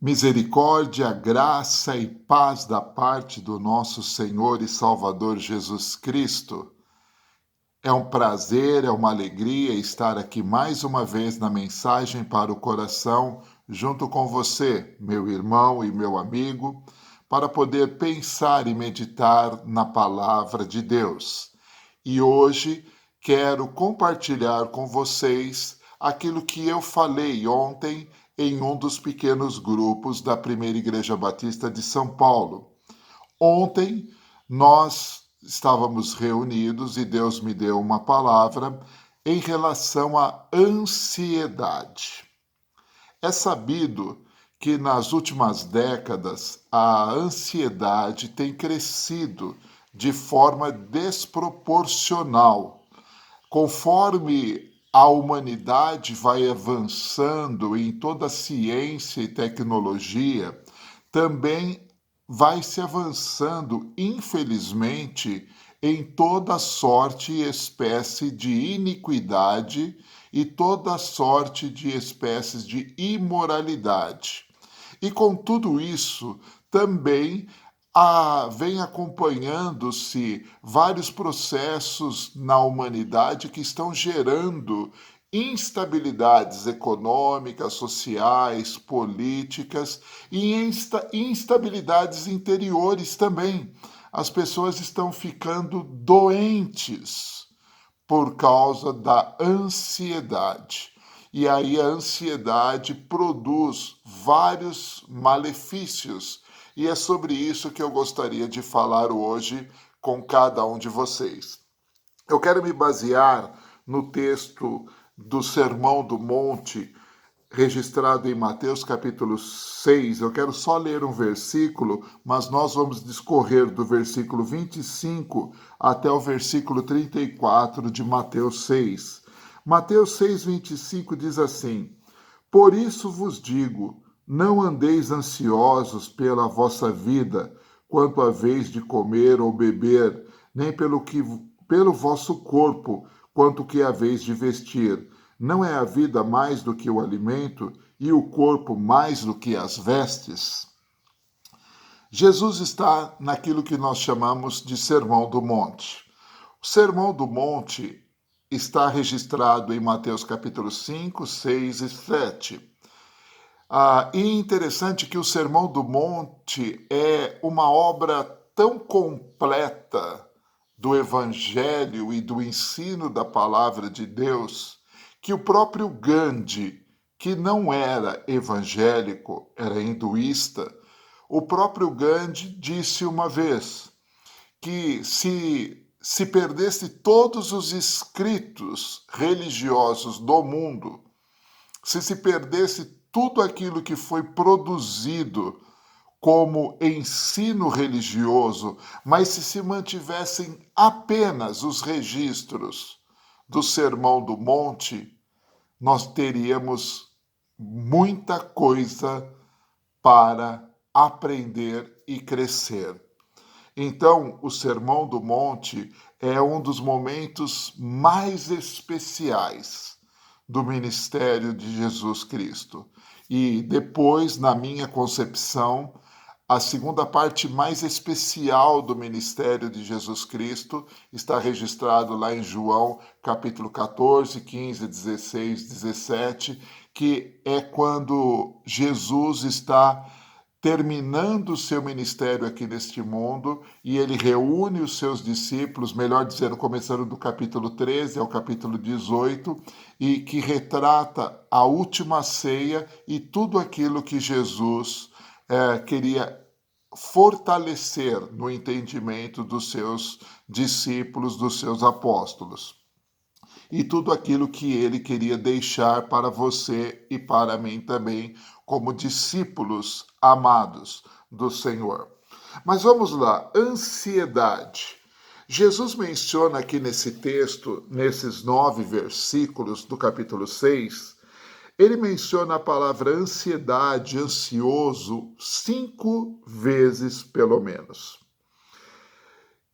Misericórdia, graça e paz da parte do nosso Senhor e Salvador Jesus Cristo. É um prazer, é uma alegria estar aqui mais uma vez na Mensagem para o Coração, junto com você, meu irmão e meu amigo, para poder pensar e meditar na Palavra de Deus. E hoje quero compartilhar com vocês aquilo que eu falei ontem em um dos pequenos grupos da Primeira Igreja Batista de São Paulo. Ontem nós estávamos reunidos e Deus me deu uma palavra em relação à ansiedade. É sabido que nas últimas décadas a ansiedade tem crescido de forma desproporcional. Conforme a humanidade vai avançando em toda a ciência e tecnologia, também vai se avançando, infelizmente, em toda sorte e espécie de iniquidade e toda sorte de espécies de imoralidade. E com tudo isso, também vem acompanhando-se vários processos na humanidade que estão gerando instabilidades econômicas, sociais, políticas e instabilidades interiores também. As pessoas estão ficando doentes por causa da ansiedade. E aí a ansiedade produz vários malefícios. E é sobre isso que eu gostaria de falar hoje com cada um de vocês. Eu quero me basear no texto do Sermão do Monte, registrado em Mateus capítulo 6. Eu quero só ler um versículo, mas nós vamos discorrer do versículo 25 até o versículo 34 de Mateus 6. Mateus 6, 25 diz assim: Por isso vos digo, não andeis ansiosos pela vossa vida, quanto a vez de comer ou beber, nem pelo vosso corpo, quanto que a vez de vestir. Não é a vida mais do que o alimento e o corpo mais do que as vestes? Jesus está naquilo que nós chamamos de Sermão do Monte. O Sermão do Monte está registrado em Mateus capítulo 5, 6 e 7. E é interessante que o Sermão do Monte é uma obra tão completa do Evangelho e do ensino da palavra de Deus que o próprio Gandhi, que não era evangélico, era hinduísta, o próprio Gandhi disse uma vez que se perdesse todos os escritos religiosos do mundo, se perdesse tudo aquilo que foi produzido como ensino religioso, mas se mantivessem apenas os registros do Sermão do Monte, nós teríamos muita coisa para aprender e crescer. Então, o Sermão do Monte é um dos momentos mais especiais do ministério de Jesus Cristo. E depois, na minha concepção, a segunda parte mais especial do ministério de Jesus Cristo está registrado lá em João, capítulo 14, 15, 16, 17, que é quando Jesus está terminando o seu ministério aqui neste mundo, e ele reúne os seus discípulos, melhor dizendo, começando do capítulo 13 ao capítulo 18, e que retrata a última ceia e tudo aquilo que Jesus queria fortalecer no entendimento dos seus discípulos, dos seus apóstolos. E tudo aquilo que ele queria deixar para você e para mim também, como discípulos amados do Senhor. Mas vamos lá, ansiedade. Jesus menciona aqui nesse texto, nesses 9 versículos do capítulo 6, ele menciona a palavra ansiedade, ansioso, 5 vezes pelo menos.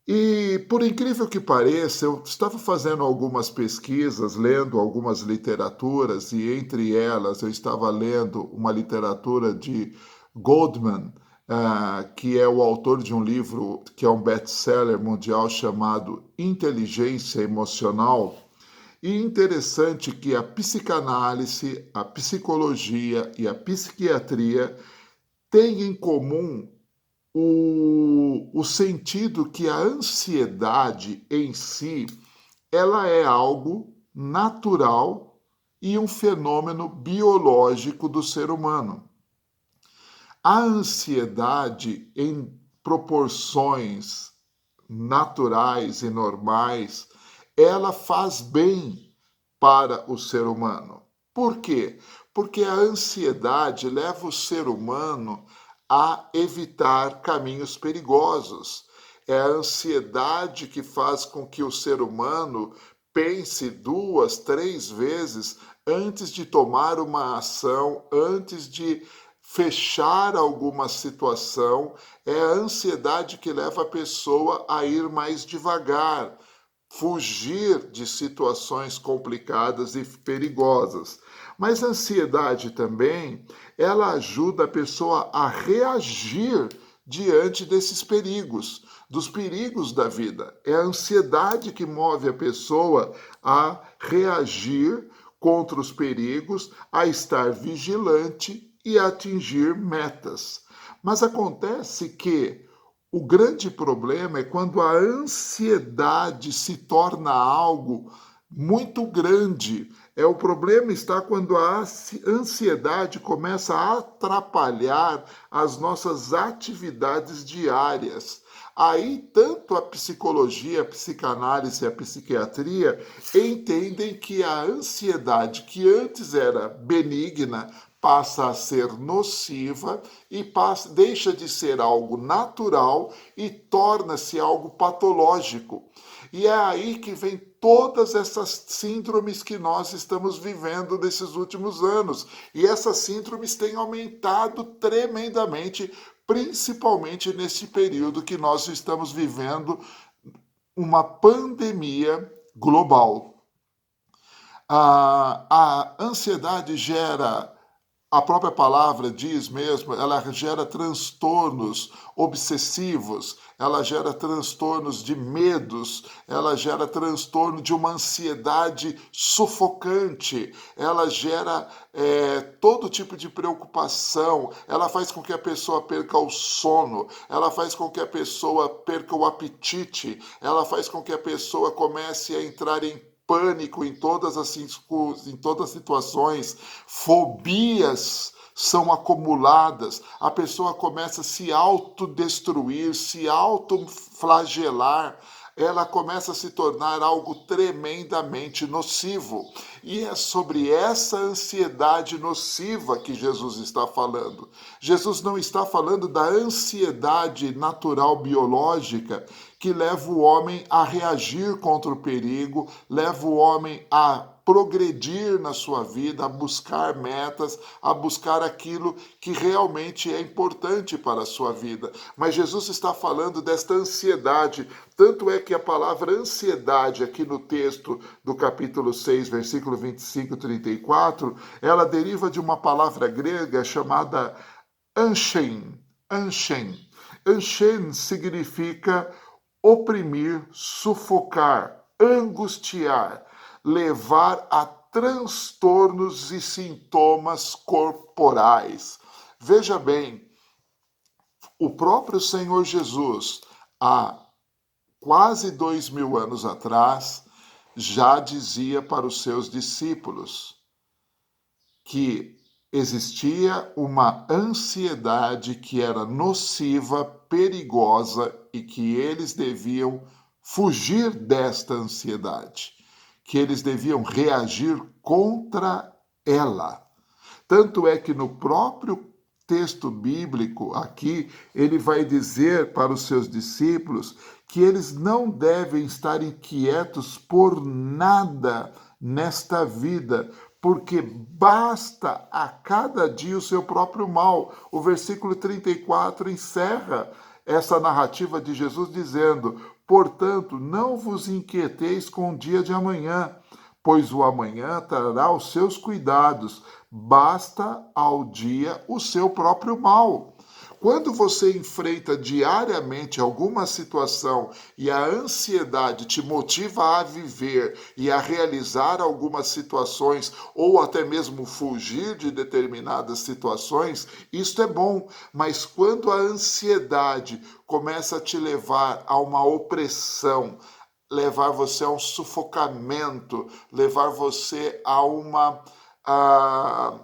E, por incrível que pareça, eu estava fazendo algumas pesquisas, lendo algumas literaturas, e entre elas eu estava lendo uma literatura de Goldman, que é o autor de um livro que é um best-seller mundial chamado Inteligência Emocional. E interessante que a psicanálise, a psicologia e a psiquiatria têm em comum o sentido que a ansiedade em si, ela é algo natural e um fenômeno biológico do ser humano. A ansiedade em proporções naturais e normais, ela faz bem para o ser humano. Por quê? Porque a ansiedade leva o ser humano a evitar caminhos perigosos. É a ansiedade que faz com que o ser humano pense duas, três vezes antes de tomar uma ação, antes de fechar alguma situação. É a ansiedade que leva a pessoa a ir mais devagar, fugir de situações complicadas e perigosas. Mas a ansiedade também, ela ajuda a pessoa a reagir diante desses perigos, dos perigos da vida. É a ansiedade que move a pessoa a reagir contra os perigos, a estar vigilante e a atingir metas. Mas acontece que o grande problema é quando a ansiedade se torna algo muito grande. O problema está quando a ansiedade começa a atrapalhar as nossas atividades diárias. Aí, tanto a psicologia, a psicanálise e a psiquiatria entendem que a ansiedade, que antes era benigna, passa a ser nociva e deixa de ser algo natural e torna-se algo patológico. E é aí que vem todas essas síndromes que nós estamos vivendo nesses últimos anos. E essas síndromes têm aumentado tremendamente, principalmente nesse período que nós estamos vivendo uma pandemia global. A ansiedade gera, a própria palavra diz mesmo, ela gera transtornos obsessivos, ela gera transtornos de medos, ela gera transtorno de uma ansiedade sufocante, ela gera todo tipo de preocupação, ela faz com que a pessoa perca o sono, ela faz com que a pessoa perca o apetite, ela faz com que a pessoa comece a entrar em pânico em todas as situações, fobias são acumuladas, a pessoa começa a se autodestruir, se autoflagelar, ela começa a se tornar algo tremendamente nocivo. E é sobre essa ansiedade nociva que Jesus está falando. Jesus não está falando da ansiedade natural biológica que leva o homem a reagir contra o perigo, leva o homem a progredir na sua vida, a buscar metas, a buscar aquilo que realmente é importante para a sua vida. Mas Jesus está falando desta ansiedade, tanto é que a palavra ansiedade aqui no texto do capítulo 6, versículo 25 e 34, ela deriva de uma palavra grega chamada anshen. Anshen. Anshen significa oprimir, sufocar, angustiar, levar a transtornos e sintomas corporais. Veja bem, o próprio Senhor Jesus, há quase 2000 anos atrás, já dizia para os seus discípulos que existia uma ansiedade que era nociva, perigosa e que eles deviam fugir desta ansiedade, que eles deviam reagir contra ela. Tanto é que no próprio texto bíblico aqui, ele vai dizer para os seus discípulos que eles não devem estar inquietos por nada nesta vida, porque basta a cada dia o seu próprio mal. O versículo 34 encerra essa narrativa de Jesus dizendo: Portanto, não vos inquieteis com o dia de amanhã, pois o amanhã trará os seus cuidados. Basta ao dia o seu próprio mal. Quando você enfrenta diariamente alguma situação e a ansiedade te motiva a viver e a realizar algumas situações ou até mesmo fugir de determinadas situações, isso é bom. Mas quando a ansiedade começa a te levar a uma opressão, levar você a um sufocamento, levar você a uma, a,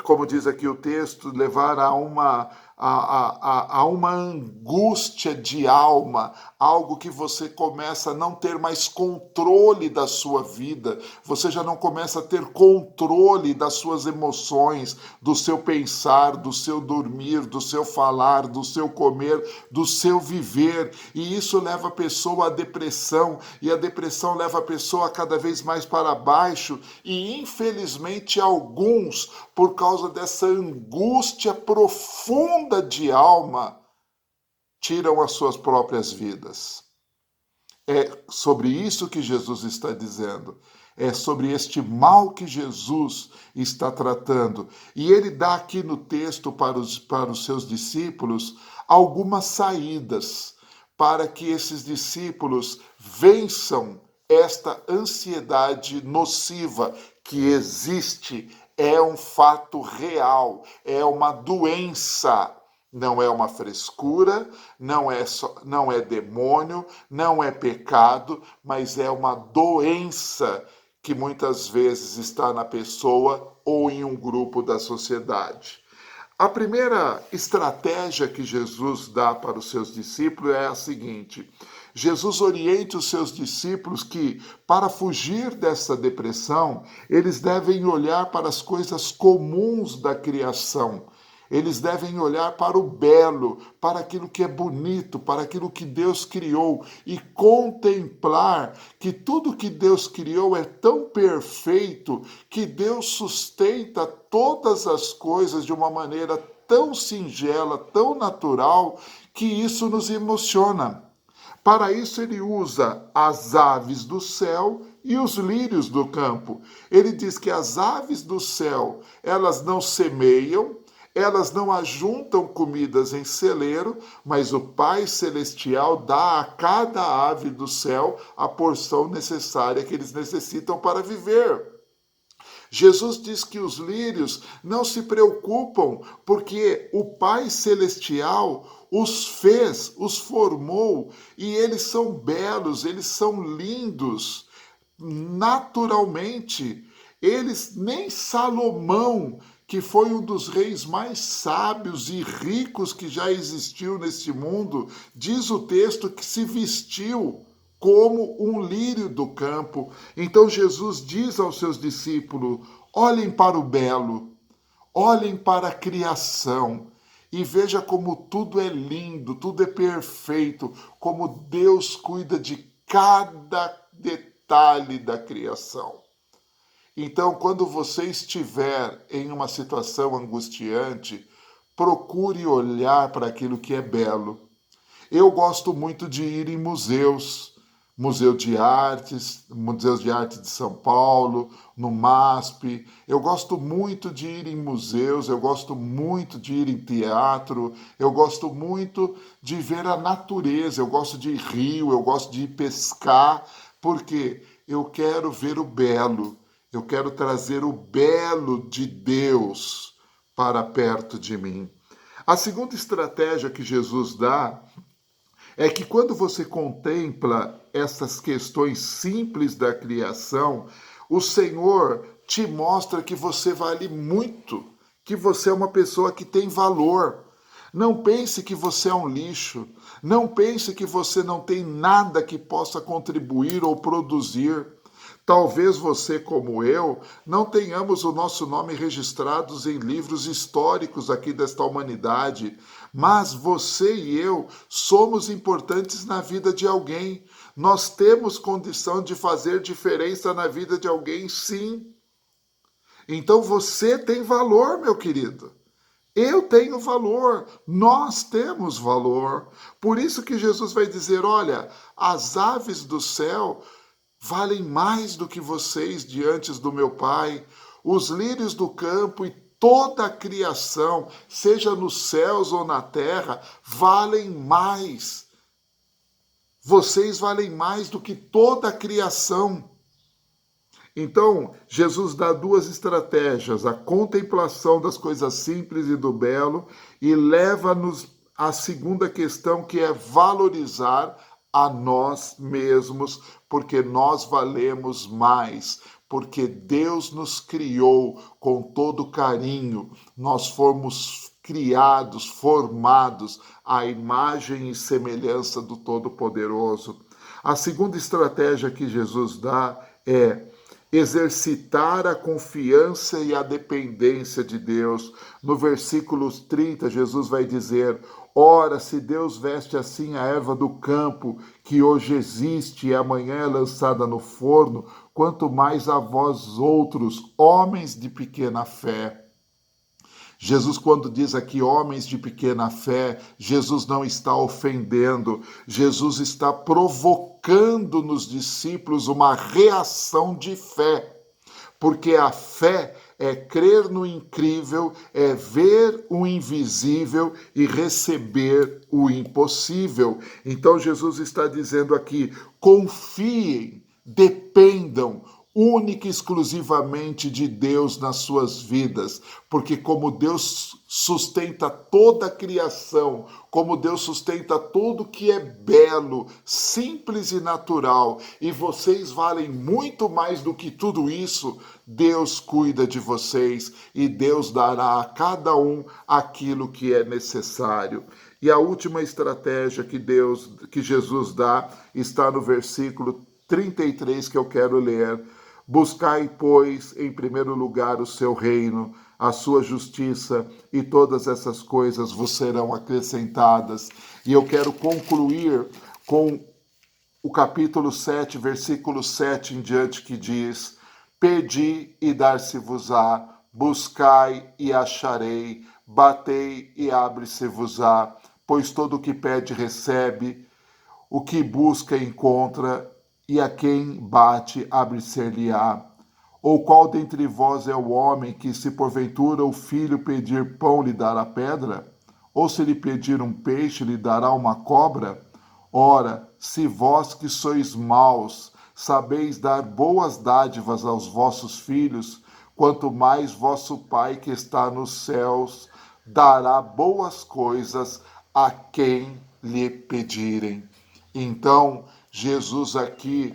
como diz aqui o texto, levar a uma angústia de alma, algo que você começa a não ter mais controle da sua vida, você já não começa a ter controle das suas emoções, do seu pensar, do seu dormir, do seu falar, do seu comer, do seu viver, e isso leva a pessoa à depressão, e a depressão leva a pessoa cada vez mais para baixo, e infelizmente alguns, por causa dessa angústia profunda de alma, tiram as suas próprias vidas. É sobre isso que Jesus está dizendo. É sobre este mal que Jesus está tratando. E ele dá aqui no texto para os seus discípulos algumas saídas para que esses discípulos vençam esta ansiedade nociva que existe. É um fato real, é uma doença. Não é uma frescura, não é demônio, não é pecado, mas é uma doença que muitas vezes está na pessoa ou em um grupo da sociedade. A primeira estratégia que Jesus dá para os seus discípulos é a seguinte: Jesus orienta os seus discípulos que, para fugir dessa depressão, eles devem olhar para as coisas comuns da criação. Eles devem olhar para o belo, para aquilo que é bonito, para aquilo que Deus criou e contemplar que tudo que Deus criou é tão perfeito que Deus sustenta todas as coisas de uma maneira tão singela, tão natural, que isso nos emociona. Para isso ele usa as aves do céu e os lírios do campo. Ele diz que as aves do céu, elas não semeiam, elas não ajuntam comidas em celeiro, mas o Pai Celestial dá a cada ave do céu a porção necessária que eles necessitam para viver. Jesus diz que os lírios não se preocupam, porque o Pai Celestial os fez, os formou, e eles são belos, eles são lindos, naturalmente. Eles, nem Salomão, que foi um dos reis mais sábios e ricos que já existiu neste mundo, diz o texto que se vestiu como um lírio do campo. Então Jesus diz aos seus discípulos: olhem para o belo, olhem para a criação e veja como tudo é lindo, tudo é perfeito, como Deus cuida de cada detalhe da criação. Então, quando você estiver em uma situação angustiante, procure olhar para aquilo que é belo. Eu gosto muito de ir em museus, Museus de Arte de São Paulo, no MASP. Eu gosto muito de ir em museus, eu gosto muito de ir em teatro, eu gosto muito de ver a natureza, eu gosto de ir rio, eu gosto de ir pescar, porque eu quero ver o belo, eu quero trazer o belo de Deus para perto de mim. A segunda estratégia que Jesus dá é que quando você contempla essas questões simples da criação, o Senhor te mostra que você vale muito, que você é uma pessoa que tem valor. Não pense que você é um lixo, não pense que você não tem nada que possa contribuir ou produzir. Talvez você, como eu, não tenhamos o nosso nome registrados em livros históricos aqui desta humanidade, mas você e eu somos importantes na vida de alguém. Nós temos condição de fazer diferença na vida de alguém, sim. Então você tem valor, meu querido. Eu tenho valor, nós temos valor. Por isso que Jesus vai dizer: olha, as aves do céu valem mais do que vocês diante do meu Pai. Os lírios do campo e toda a criação, seja nos céus ou na terra, valem mais. Vocês valem mais do que toda a criação. Então, Jesus dá duas estratégias: a contemplação das coisas simples e do belo, e leva-nos à segunda questão, que é valorizar a nós mesmos, porque nós valemos mais, porque Deus nos criou com todo carinho, nós fomos criados, formados à imagem e semelhança do Todo-Poderoso. A segunda estratégia que Jesus dá é exercitar a confiança e a dependência de Deus. No versículo 30, Jesus vai dizer: ora, se Deus veste assim a erva do campo, que hoje existe e amanhã é lançada no forno, quanto mais a vós outros, homens de pequena fé. Jesus, quando diz aqui homens de pequena fé, Jesus não está ofendendo, Jesus está provocando nos discípulos uma reação de fé, porque a fé é crer no incrível, é ver o invisível e receber o impossível. Então Jesus está dizendo aqui: confiem, dependam única e exclusivamente de Deus nas suas vidas, porque como Deus sustenta toda a criação, como Deus sustenta tudo que é belo, simples e natural, e vocês valem muito mais do que tudo isso, Deus cuida de vocês e Deus dará a cada um aquilo que é necessário. E a última estratégia que Jesus dá, está no versículo 33 que eu quero ler. Buscai, pois, em primeiro lugar o seu reino, a sua justiça, e todas essas coisas vos serão acrescentadas. E eu quero concluir com o capítulo 7, versículo 7 em diante, que diz: pedi e dar-se-vos-á, buscai e acharei, batei e abre-se-vos-á, pois todo o que pede recebe, o que busca encontra, e a quem bate abre-se-lhe-á. Ou qual dentre vós é o homem que, se porventura o filho pedir pão, lhe dará pedra? Ou se lhe pedir um peixe, lhe dará uma cobra? Ora, se vós que sois maus, sabeis dar boas dádivas aos vossos filhos, quanto mais vosso Pai que está nos céus dará boas coisas a quem lhe pedirem. Então, Jesus aqui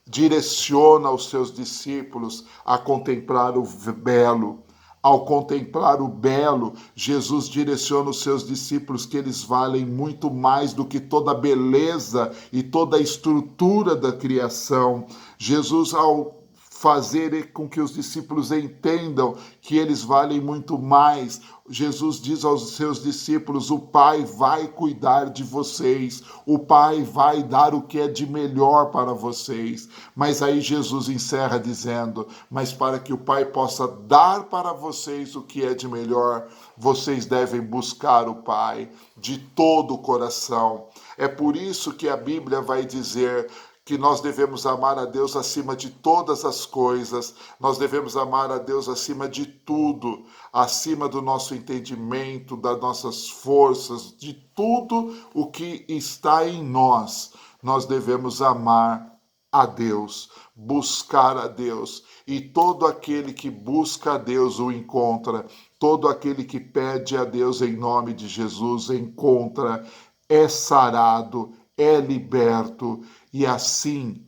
direciona os seus discípulos a contemplar o belo. Ao contemplar o belo, Jesus direciona os seus discípulos que eles valem muito mais do que toda a beleza e toda a estrutura da criação. Jesus, ao fazer com que os discípulos entendam que eles valem muito mais, Jesus diz aos seus discípulos: o Pai vai cuidar de vocês, o Pai vai dar o que é de melhor para vocês. Mas aí Jesus encerra dizendo: mas para que o Pai possa dar para vocês o que é de melhor, vocês devem buscar o Pai de todo o coração. É por isso que a Bíblia vai dizer que nós devemos amar a Deus acima de todas as coisas, nós devemos amar a Deus acima de tudo, acima do nosso entendimento, das nossas forças, de tudo o que está em nós. Nós devemos amar a Deus, buscar a Deus, e todo aquele que busca a Deus o encontra, todo aquele que pede a Deus em nome de Jesus encontra, é sarado, é liberto, e assim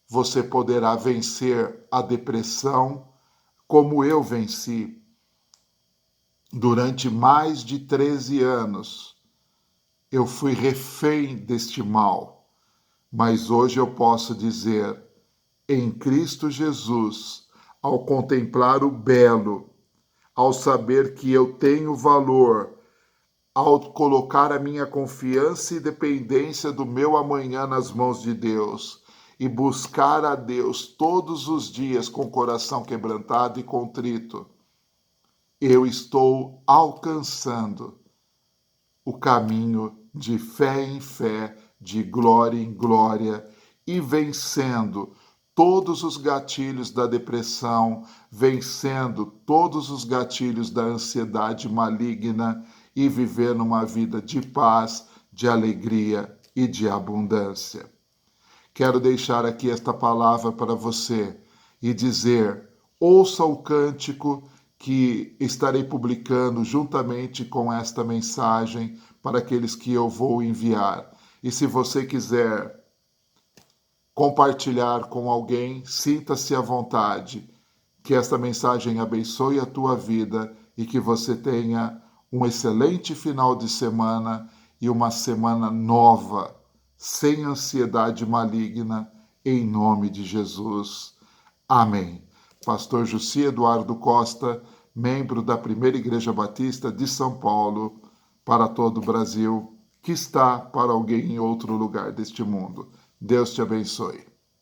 você poderá vencer a depressão, como eu venci. Durante mais de 13 anos, eu fui refém deste mal, mas hoje eu posso dizer: em Cristo Jesus, ao contemplar o belo, ao saber que eu tenho valor, ao colocar a minha confiança e dependência do meu amanhã nas mãos de Deus e buscar a Deus todos os dias com o coração quebrantado e contrito, eu estou alcançando o caminho de fé em fé, de glória em glória e vencendo todos os gatilhos da depressão, vencendo todos os gatilhos da ansiedade maligna e vivendo uma vida de paz, de alegria e de abundância. Quero deixar aqui esta palavra para você e dizer: ouça o cântico que estarei publicando juntamente com esta mensagem para aqueles que eu vou enviar. E se você quiser compartilhar com alguém, sinta-se à vontade. Que esta mensagem abençoe a tua vida e que você tenha um excelente final de semana e uma semana nova, sem ansiedade maligna, em nome de Jesus. Amém. Pastor Jussi Eduardo Costa, membro da Primeira Igreja Batista de São Paulo, para todo o Brasil, que está para alguém em outro lugar deste mundo. Deus te abençoe.